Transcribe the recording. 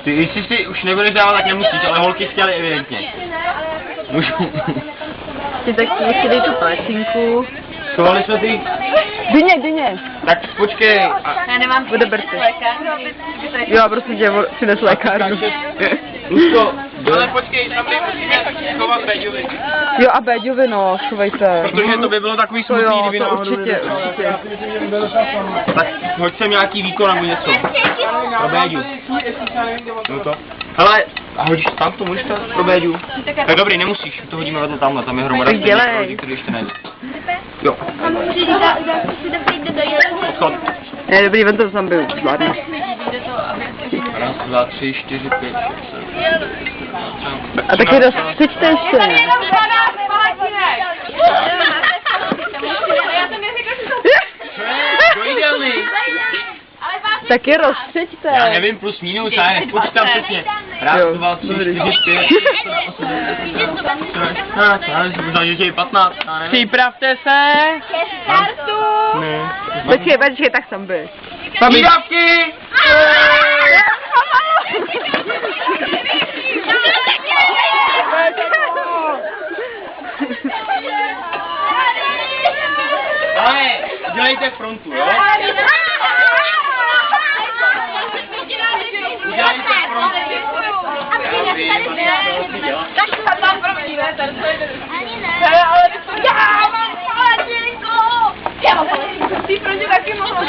Ty, jestli si už nebudeš dávat, tak nemusíš, ale holky chtěly evidentně. Ty tak ještě dej tu palesinku. Schovali jsme ty... Dyně. Tak počkej. Já nemám Bude brty. Jo, prosím tě, přines lékárnu. Lusko, ale počkej, tam nemusíme schovat Béďovi. Jo a Béďovi no, schovejte. Protože to by bylo takový smutný, kdyby to určitě. Tak hoď sem nějaký výkon nebo něco. Pro Béďu. No to. Hele, a hodíš tam to, můžeš to pro Béďu? Tak dobrý, nemusíš, to hodíme vedle tamhle, tam je hromada. Tak dělej. Který ještě nejde. Jo. Odchod. Ne, dobrý, ven to tam byl, zvládnu. 1, 2, 3, 4, 5, 6, 7. A taky rozcvičte ještě. To je jídelný. Taky rozcvičte. Já nevím, plus minus, já nepočítám přesně. Raz, 2, 3, 4, 5, 6, 15. Připravte se. Ne. Počkej, tak jsem byl. Pamíravky! Ale dělejte frontu, jo? Udělejte frontu. Tak to tam první, ne? Ani ne. Ale já mám palatinku! Já mám palatinku. Ty pro ně taky mohla.